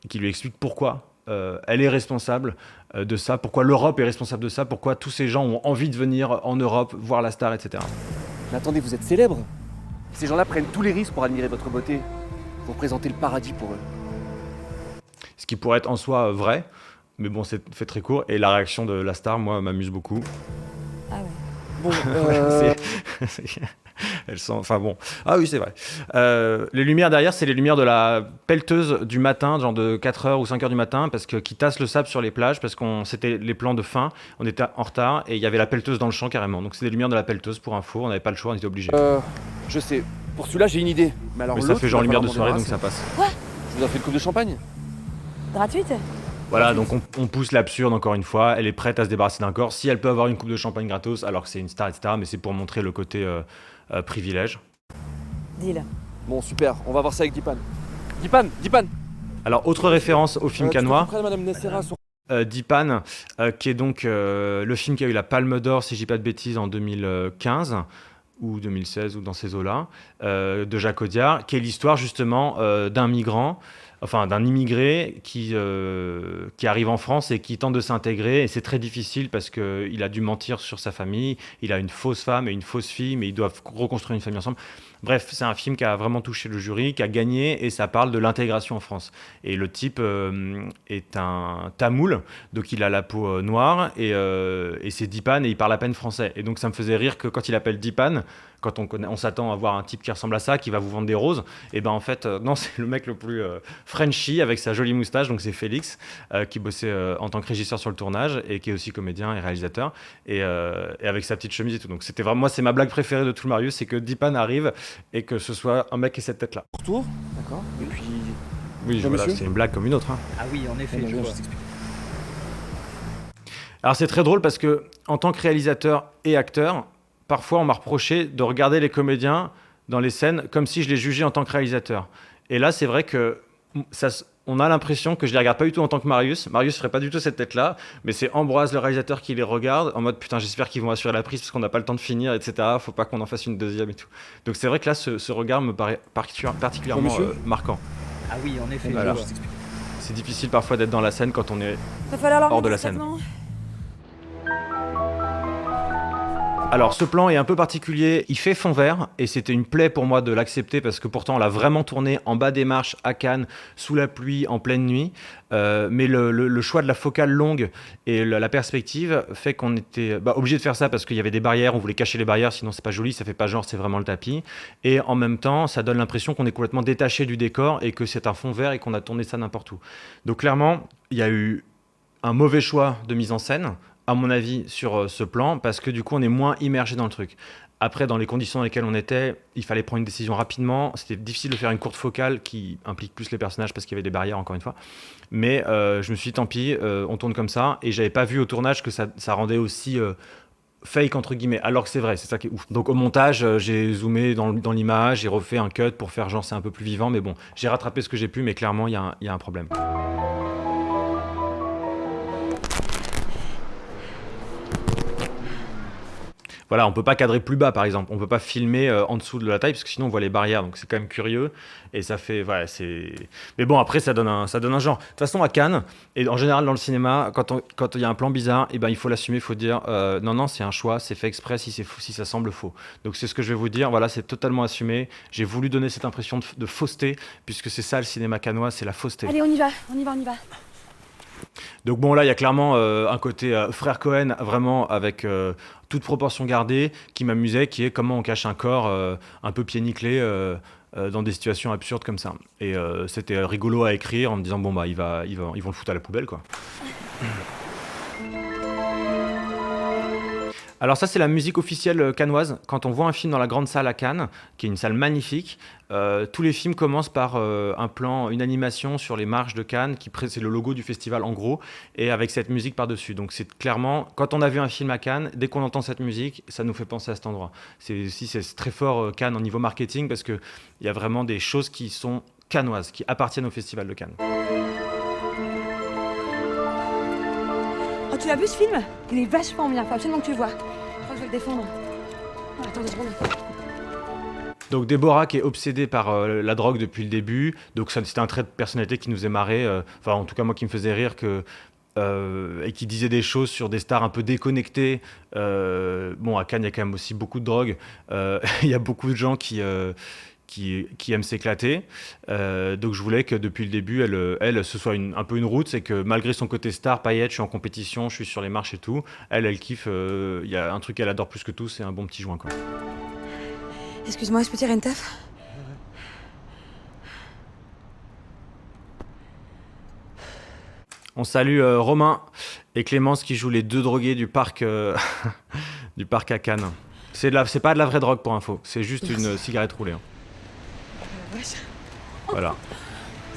qui lui explique pourquoi elle est responsable de ça, pourquoi l'Europe est responsable de ça, pourquoi tous ces gens ont envie de venir en Europe voir la star, etc. Mais attendez, vous êtes célèbre. Ces gens-là prennent tous les risques pour admirer votre beauté. Vous représentez le paradis pour eux. Ce qui pourrait être en soi vrai, mais bon, c'est fait très court. Et la réaction de la star, moi, m'amuse beaucoup. Ah ouais. Bon, Elles sont, enfin bon. Ah oui, c'est vrai. Les lumières derrière, c'est les lumières de la pelleteuse du matin, genre de 4h ou 5h du matin, parce qui tasse le sable sur les plages, parce c'était les plans de fin, on était en retard, et il y avait la pelleteuse dans le champ carrément. Donc c'est des lumières de la pelleteuse pour info, on n'avait pas le choix, on était obligés. je sais. Pour celui-là, j'ai une idée. Mais alors Mais ça l'autre, fait genre il va lumière de falloir soirée, m'en donc ça passe. Je vous en fais une coupe de champagne. Gratuite? Voilà, donc on pousse l'absurde encore une fois, elle est prête à se débarrasser d'un corps. Si elle peut avoir une coupe de champagne gratos, alors que c'est une star, etc., mais c'est pour montrer le côté privilège. Deal. Bon, super, on va voir ça avec Dipan. Dipan. Alors, autre référence au film cannois. Madame Nessera sur... Dipan, qui est donc le film qui a eu la Palme d'Or, si je dis pas de bêtises, en 2015, ou 2016 ou dans ces eaux-là, de Jacques Audiard, qui est l'histoire justement d'un migrant, enfin d'un immigré qui arrive en France et qui tente de s'intégrer. Et c'est très difficile parce qu'il a dû mentir sur sa famille, il a une fausse femme et une fausse fille, mais ils doivent reconstruire une famille ensemble. Bref, c'est un film qui a vraiment touché le jury, qui a gagné, et ça parle de l'intégration en France. Et le type est un tamoul, donc il a la peau noire, et c'est Dipan, et il parle à peine français. Et donc ça me faisait rire que quand il appelle Dipan, quand on s'attend à voir un type qui ressemble à ça, qui va vous vendre des roses, et ben en fait, non, c'est le mec le plus Frenchy, avec sa jolie moustache, donc c'est Félix, qui bossait en tant que régisseur sur le tournage, et qui est aussi comédien et réalisateur, et avec sa petite chemise et tout. Donc c'était vraiment, moi, c'est ma blague préférée de tout le Marius, c'est que Dipan arrive, et que ce soit un mec qui ait cette tête-là. Retour, d'accord. Et puis. Oui, voilà, c'est une blague comme une autre. Hein. Ah oui, en effet, je je vois. t'explique. Alors c'est très drôle parce que en tant que réalisateur et acteur, parfois on m'a reproché de regarder les comédiens dans les scènes comme si je les jugeais en tant que réalisateur. Et là, c'est vrai que on a l'impression que je les regarde pas du tout en tant que Marius. Marius ferait pas du tout cette tête-là, mais c'est Ambroise, le réalisateur, qui les regarde en mode putain, j'espère qu'ils vont assurer la prise parce qu'on n'a pas le temps de finir, etc. Faut pas qu'on en fasse une deuxième et tout. Donc c'est vrai que là, ce regard me paraît particulièrement marquant. Ah oui, en effet, Voilà. je vois. C'est difficile parfois d'être dans la scène quand on est Va falloir leur hors de rendre la ce scène. traitement. Alors ce plan est un peu particulier, il fait fond vert et c'était une plaie pour moi de l'accepter parce que pourtant on l'a vraiment tourné en bas des marches à Cannes, sous la pluie, en pleine nuit. Mais le choix de la focale longue et la perspective fait qu'on était obligé de faire ça parce qu'il y avait des barrières, on voulait cacher les barrières, sinon c'est pas joli, ça fait pas genre c'est vraiment le tapis. Et en même temps, ça donne l'impression qu'on est complètement détaché du décor et que c'est un fond vert et qu'on a tourné ça n'importe où. Donc clairement, il y a eu un mauvais choix de mise en scène, à mon avis, sur ce plan, parce que du coup, on est moins immergé dans le truc. Après, dans les conditions dans lesquelles on était, il fallait prendre une décision rapidement. C'était difficile de faire une courte focale qui implique plus les personnages parce qu'il y avait des barrières, encore une fois. Mais je me suis dit, tant pis, on tourne comme ça. Et j'avais pas vu au tournage que ça rendait aussi fake, entre guillemets, alors que c'est vrai, c'est ça qui est ouf. Donc au montage, j'ai zoomé dans l'image, j'ai refait un cut pour faire genre c'est un peu plus vivant. Mais bon, j'ai rattrapé ce que j'ai pu, mais clairement, il y a un problème. Voilà, on peut pas cadrer plus bas, par exemple. On peut pas filmer en dessous de la taille, parce que sinon on voit les barrières. Donc c'est quand même curieux. Et ça fait... Voilà, c'est... Mais bon, après, ça donne un genre. De toute façon, à Cannes, et en général dans le cinéma, quand il y a un plan bizarre, eh ben, il faut l'assumer, il faut dire non, c'est un choix, c'est fait exprès si ça semble faux. Donc c'est ce que je vais vous dire. Voilà, c'est totalement assumé. J'ai voulu donner cette impression de fausseté, puisque c'est ça le cinéma cannois, c'est la fausseté. Allez, on y va. Donc bon, là, il y a clairement un côté frère Cohen, vraiment avec toute proportion gardée, qui m'amusait, qui est comment on cache un corps un peu pied nickelé dans des situations absurdes comme ça. Et c'était rigolo à écrire en me disant, bon, bah, ils vont le foutre à la poubelle, quoi. Alors ça, c'est la musique officielle cannoise. Quand on voit un film dans la grande salle à Cannes, qui est une salle magnifique, tous les films commencent par un plan, une animation sur les marches de Cannes, c'est le logo du festival en gros, et avec cette musique par-dessus. Donc c'est clairement, quand on a vu un film à Cannes, dès qu'on entend cette musique, ça nous fait penser à cet endroit. C'est très fort Cannes au niveau marketing, parce qu'il y a vraiment des choses qui sont cannoises, qui appartiennent au festival de Cannes. Oh, tu l'as vu ce film? Il est vachement bien, faut absolument que tu le vois. Je crois que je vais le défendre. Oh, attends 2 secondes. Donc Déborah qui est obsédée par la drogue depuis le début, donc c'était un trait de personnalité qui nous faisait marrer, enfin en tout cas moi qui me faisait rire, et qui disait des choses sur des stars un peu déconnectées. Bon, à Cannes il y a quand même aussi beaucoup de drogue, il y a beaucoup de gens qui aiment s'éclater. Donc je voulais que depuis le début, elle ce soit un peu une route, c'est que malgré son côté star, paillette, je suis en compétition, je suis sur les marches et tout, elle kiffe, il y a un truc qu'elle adore plus que tout, c'est un bon petit joint, quoi. Excuse-moi, je peux tirer une taf? On salue Romain et Clémence qui jouent les 2 drogués du parc, du parc à Cannes. C'est pas de la vraie drogue pour info, c'est juste une cigarette roulée. Hein. Wesh. Voilà.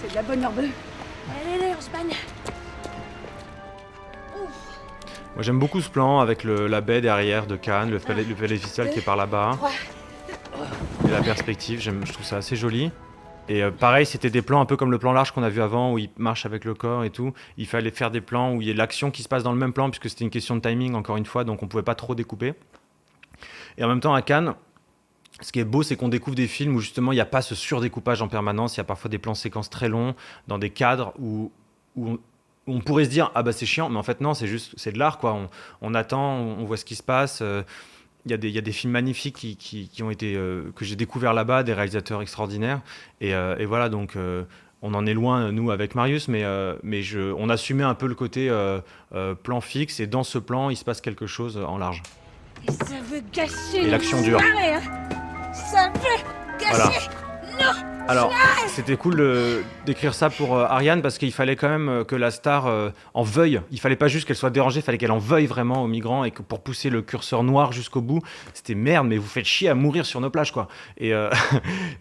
C'est de la bonne herbe. Allez, on se bagne. Moi j'aime beaucoup ce plan avec la baie derrière de Cannes, le palais fiscal qui est par là-bas. Et la perspective, je trouve ça assez joli. Et pareil, c'était des plans un peu comme le plan large qu'on a vu avant, où il marche avec le corps et tout. Il fallait faire des plans où il y a l'action qui se passe dans le même plan, puisque c'était une question de timing, encore une fois, donc on pouvait pas trop découper. Et en même temps, à Cannes, Ce qui est beau, c'est qu'on découvre des films où justement il n'y a pas ce surdécoupage en permanence. Il y a parfois des plans séquences très longs dans des cadres où on pourrait se dire ah bah c'est chiant, mais en fait non, c'est de l'art quoi. On attend, on voit ce qui se passe. Il y a des films magnifiques qui ont été que j'ai découvert là-bas, des réalisateurs extraordinaires. Et voilà donc. On en est loin, nous, avec Marius, mais on assumait un peu le côté plan fixe, et dans ce plan, il se passe quelque chose en large. Et ça veut gâcher Et l'action dure. soirée, hein. Ça veut gâcher. Voilà. Alors, c'était cool d'écrire ça pour Ariane, parce qu'il fallait quand même que la star en veuille. Il fallait pas juste qu'elle soit dérangée, il fallait qu'elle en veuille vraiment aux migrants, et que pour pousser le curseur noir jusqu'au bout, c'était merde, mais vous faites chier à mourir sur nos plages, quoi. Et,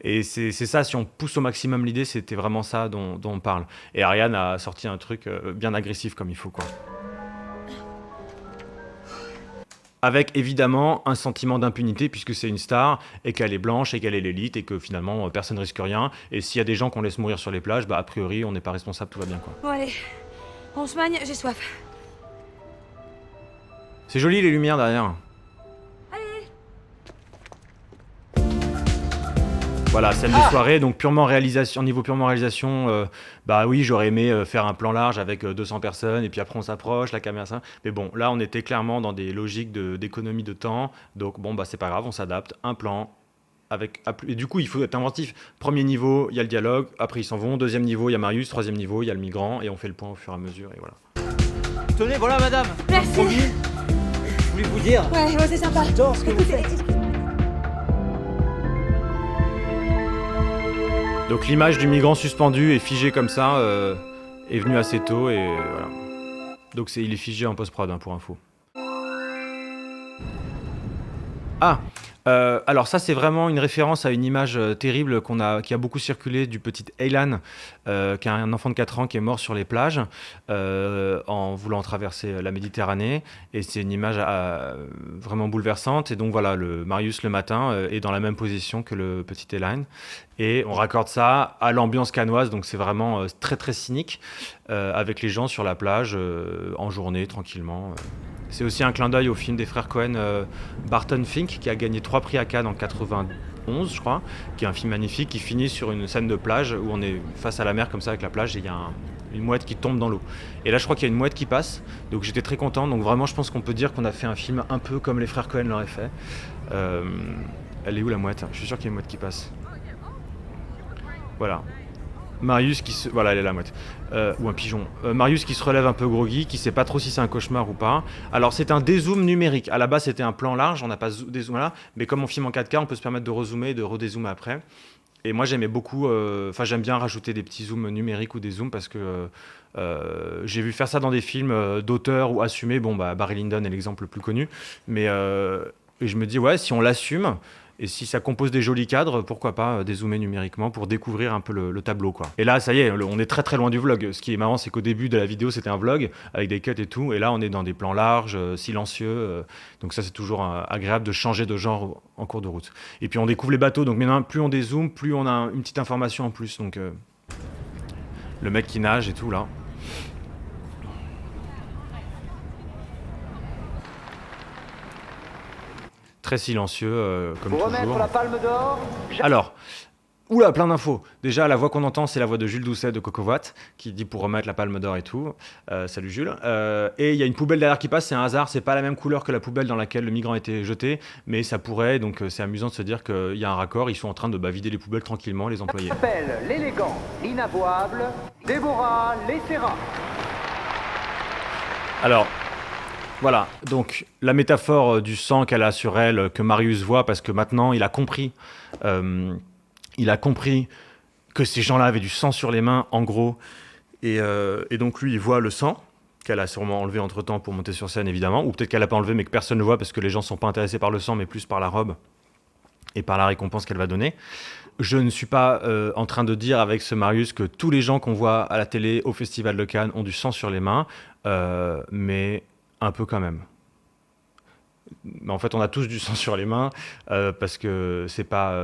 et c'est ça, si on pousse au maximum l'idée, c'était vraiment ça dont on parle. Et Ariane a sorti un truc bien agressif comme il faut, quoi. Avec évidemment un sentiment d'impunité puisque c'est une star et qu'elle est blanche et qu'elle est l'élite et que finalement personne risque rien. Et s'il y a des gens qu'on laisse mourir sur les plages, bah a priori on n'est pas responsable, tout va bien quoi. Bon allez, on se magne, j'ai soif. C'est joli les lumières derrière. Voilà, scène de soirée, donc purement réalisation, niveau purement réalisation, bah oui, j'aurais aimé faire un plan large avec 200 personnes, et puis après on s'approche, la caméra, ça. Mais bon, là on était clairement dans des logiques d'économie de temps, donc bon, bah c'est pas grave, on s'adapte, un plan, et du coup il faut être inventif. Premier niveau, il y a le dialogue, après ils s'en vont, deuxième niveau, il y a Marius, troisième niveau, il y a le migrant, et on fait le point au fur et à mesure, et voilà. Tenez, voilà madame. Merci. Promis. Je voulais vous dire. Ouais, c'est sympa. J'adore ce que vous faites. Donc l'image du migrant suspendu et figé comme ça est venue assez tôt, et voilà. Donc il est figé en post-prod, hein, pour info. Ah, alors ça c'est vraiment une référence à une image terrible qui a beaucoup circulé du petit Aylan, qui est un enfant de 4 ans qui est mort sur les plages en voulant traverser la Méditerranée, et c'est une image vraiment bouleversante. Et donc voilà, le Marius le matin est dans la même position que le petit Aylan, et on raccorde ça à l'ambiance cannoise, donc c'est vraiment très très cynique, avec les gens sur la plage en journée tranquillement. C'est aussi un clin d'œil au film des frères Cohen, Barton Fink, qui a gagné 3 prix à Cannes en 91, je crois, qui est un film magnifique qui finit sur une scène de plage où on est face à la mer comme ça avec la plage, et il y a une mouette qui tombe dans l'eau. Et là je crois qu'il y a une mouette qui passe, donc j'étais très content. Donc vraiment je pense qu'on peut dire qu'on a fait un film un peu comme les frères Cohen l'auraient fait. Elle est où la mouette ? Je suis sûr qu'il y a une mouette qui passe. Voilà. Marius qui se... Voilà, elle est la mouette. Ou un pigeon. Marius qui se relève un peu groggy, qui sait pas trop si c'est un cauchemar ou pas. Alors c'est un dézoom numérique. À la base c'était un plan large, on n'a pas dézoomé là, mais comme on filme en 4K, on peut se permettre de rezoomer et de redézoomer après. Et moi j'aimais beaucoup, j'aime bien rajouter des petits zooms numériques ou des zooms, parce que j'ai vu faire ça dans des films d'auteurs ou assumés. Bon bah Barry Lyndon est l'exemple le plus connu, mais et je me dis ouais, si on l'assume, et si ça compose des jolis cadres, pourquoi pas dézoomer numériquement pour découvrir un peu le tableau, quoi. Et là, ça y est, on est très très loin du vlog. Ce qui est marrant, c'est qu'au début de la vidéo, c'était un vlog avec des cuts et tout. Et là, on est dans des plans larges, silencieux. Donc ça, c'est toujours agréable de changer de genre en cours de route. Et puis, on découvre les bateaux. Donc maintenant, plus on dézoome, plus on a une petite information en plus. Donc le mec qui nage et tout, là. Très silencieux, comme Pour toujours. remettre la palme d'or, Alors, oula, plein d'infos. Déjà, la voix qu'on entend, c'est la voix de Jules Doucet de Coq au Voit, qui dit pour remettre la palme d'or et tout. Salut Jules. Et il y a une poubelle derrière qui passe, c'est un hasard, c'est pas la même couleur que la poubelle dans laquelle le migrant a été jeté, mais ça pourrait, donc c'est amusant de se dire qu'il y a un raccord, ils sont en train de vider les poubelles tranquillement, les employés. s'appelle l'élégant, l'inavouable, Déborah Lesserra. Alors, voilà, donc la métaphore du sang qu'elle a sur elle, que Marius voit, parce que maintenant il a compris que ces gens-là avaient du sang sur les mains, en gros, et donc lui il voit le sang, qu'elle a sûrement enlevé entre-temps pour monter sur scène, évidemment, ou peut-être qu'elle n'a pas enlevé mais que personne ne voit parce que les gens ne sont pas intéressés par le sang, mais plus par la robe et par la récompense qu'elle va donner. Je ne suis pas en train de dire avec ce Marius que tous les gens qu'on voit à la télé, au Festival de Cannes, ont du sang sur les mains, mais un peu quand même. Mais en fait, on a tous du sang sur les mains parce que c'est pas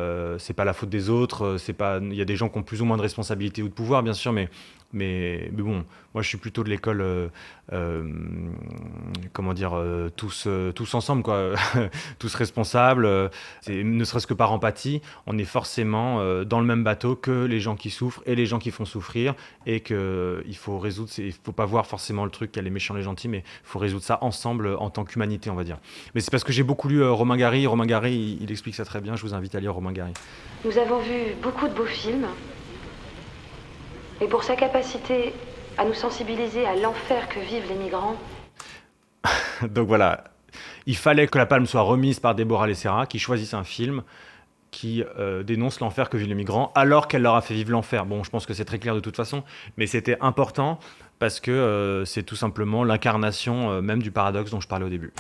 la faute des autres. Il y a des gens qui ont plus ou moins de responsabilité ou de pouvoir, bien sûr, mais Mais bon, moi je suis plutôt de l'école, tous ensemble, quoi. Tous responsables, ne serait-ce que par empathie, on est forcément dans le même bateau que les gens qui souffrent et les gens qui font souffrir, et qu'il faut résoudre, il faut pas voir forcément le truc, qu'il y a les méchants, les gentils, mais il faut résoudre ça ensemble en tant qu'humanité, on va dire. Mais c'est parce que j'ai beaucoup lu Romain Gary. Romain Gary, il explique ça très bien, je vous invite à lire Romain Gary. Nous avons vu beaucoup de beaux films. Et pour sa capacité à nous sensibiliser à l'enfer que vivent les migrants. Donc voilà, il fallait que la palme soit remise par Déborah Lessera, qui choisisse un film qui dénonce l'enfer que vivent les migrants, alors qu'elle leur a fait vivre l'enfer. Bon, je pense que c'est très clair de toute façon, mais c'était important parce que c'est tout simplement l'incarnation même du paradoxe dont je parlais au début.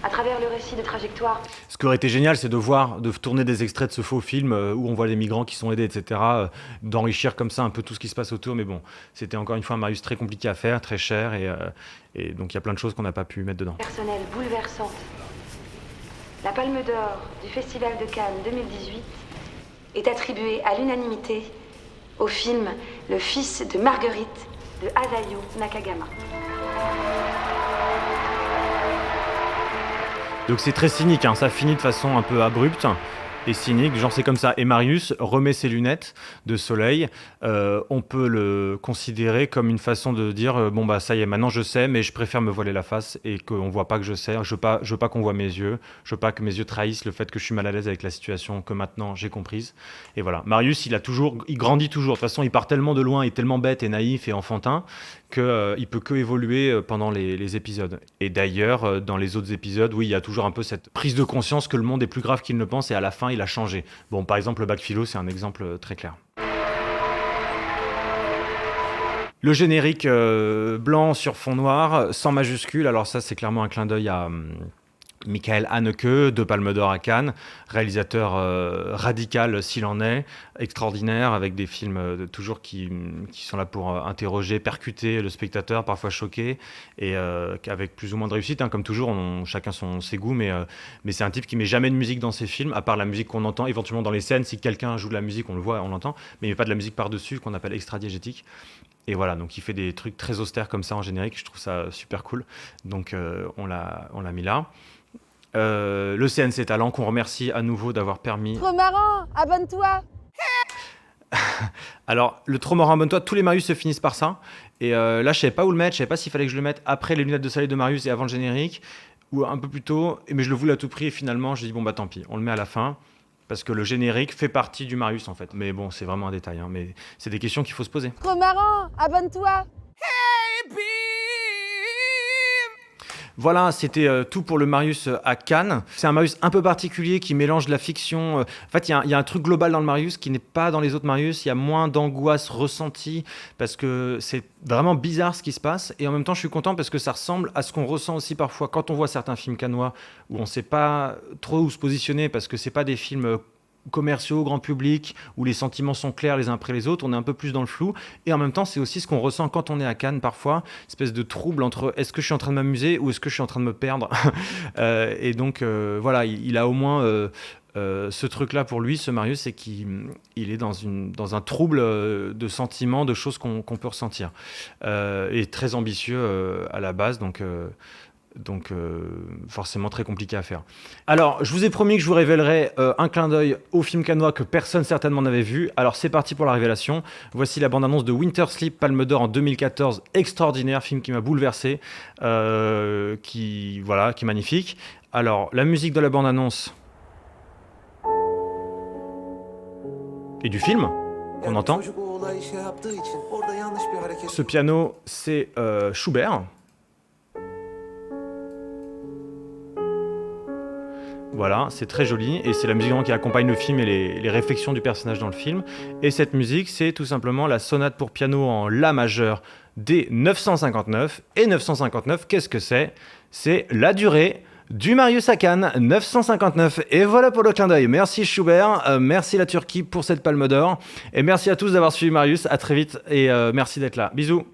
À travers le récit de Trajectoire. Ce qui aurait été génial, c'est de tourner des extraits de ce faux film où on voit les migrants qui sont aidés, etc., d'enrichir comme ça un peu tout ce qui se passe autour. Mais bon, c'était encore une fois un Marius très compliqué à faire, très cher, et donc il y a plein de choses qu'on n'a pas pu mettre dedans. Personnelle bouleversante. La Palme d'Or du Festival de Cannes 2018 est attribuée à l'unanimité au film Le fils de Marguerite de Hasayo Nakagama. Donc c'est très cynique, hein. Ça finit de façon un peu abrupte et cynique, genre c'est comme ça. Et Marius remet ses lunettes de soleil. On peut le considérer comme une façon de dire bon bah ça y est, maintenant je sais, mais je préfère me voiler la face et qu'on voit pas que je sais. Je veux pas qu'on voit mes yeux. Je veux pas que mes yeux trahissent le fait que je suis mal à l'aise avec la situation que maintenant j'ai comprise. Et voilà, Marius il grandit toujours. De toute façon il part tellement de loin, il est tellement bête et naïf et enfantin qu'il peut que évoluer pendant les épisodes. Et d'ailleurs, dans les autres épisodes, oui, il y a toujours un peu cette prise de conscience que le monde est plus grave qu'il ne pense, et à la fin, il a changé. Bon, par exemple, le bac philo, c'est un exemple très clair. Le générique blanc sur fond noir, sans majuscule, alors ça, c'est clairement un clin d'œil à Michael Haneke, de Palme d'Or à Cannes, réalisateur radical s'il en est, extraordinaire, avec des films toujours qui sont là pour interroger, percuter le spectateur, parfois choquer, et avec plus ou moins de réussite, hein, comme toujours, chacun ses goûts, mais c'est un type qui met jamais de musique dans ses films, à part la musique qu'on entend éventuellement dans les scènes. Si quelqu'un joue de la musique, on le voit, on l'entend, mais il met pas de la musique par-dessus, qu'on appelle extra-diégétique. Et voilà, donc il fait des trucs très austères comme ça en générique, je trouve ça super cool, donc on l'a mis là. Le CNC Talent, qu'on remercie à nouveau d'avoir permis... Trop marrant, abonne-toi. Alors, le trop marrant, abonne-toi, tous les Marius se finissent par ça. Et là, je savais pas où le mettre, je savais pas s'il fallait que je le mette après les lunettes de soleil de Marius et avant le générique, ou un peu plus tôt, mais je le voulais à tout prix, et finalement, j'ai dit, bon bah tant pis, on le met à la fin, parce que le générique fait partie du Marius, en fait. Mais bon, c'est vraiment un détail, hein, mais c'est des questions qu'il faut se poser. Trop marrant, abonne-toi. Voilà, c'était tout pour le Marius à Cannes. C'est un Marius un peu particulier qui mélange de la fiction. En fait, il y a un truc global dans le Marius qui n'est pas dans les autres Marius. Il y a moins d'angoisse ressentie parce que c'est vraiment bizarre ce qui se passe. Et en même temps, je suis content parce que ça ressemble à ce qu'on ressent aussi parfois quand on voit certains films cannois où on ne sait pas trop où se positionner parce que ce n'est pas des films commerciaux, grand public, où les sentiments sont clairs les uns après les autres, on est un peu plus dans le flou, et en même temps c'est aussi ce qu'on ressent quand on est à Cannes parfois, une espèce de trouble entre est-ce que je suis en train de m'amuser ou est-ce que je suis en train de me perdre. Et donc voilà, il a au moins ce truc-là pour lui, ce Marius, c'est qu'il est dans un trouble de sentiments, de choses qu'on peut ressentir, et très ambitieux à la base, donc forcément très compliqué à faire. Alors, je vous ai promis que je vous révélerais un clin d'œil au film cannois que personne certainement n'avait vu. Alors, c'est parti pour la révélation. Voici la bande-annonce de Winter Sleep, Palme d'Or en 2014. Extraordinaire, film qui m'a bouleversé, qui est magnifique. Alors, la musique de la bande-annonce et du film qu'on entend. Ce piano, c'est Schubert. Voilà, c'est très joli, et c'est la musique qui accompagne le film et les réflexions du personnage dans le film. Et cette musique, c'est tout simplement la sonate pour piano en La majeur D 959. Et 959, qu'est-ce que c'est ? C'est la durée du Marius à Cannes, 959. Et voilà pour le clin d'œil. Merci Schubert, merci la Turquie pour cette Palme d'Or, et merci à tous d'avoir suivi Marius. À très vite, et merci d'être là. Bisous.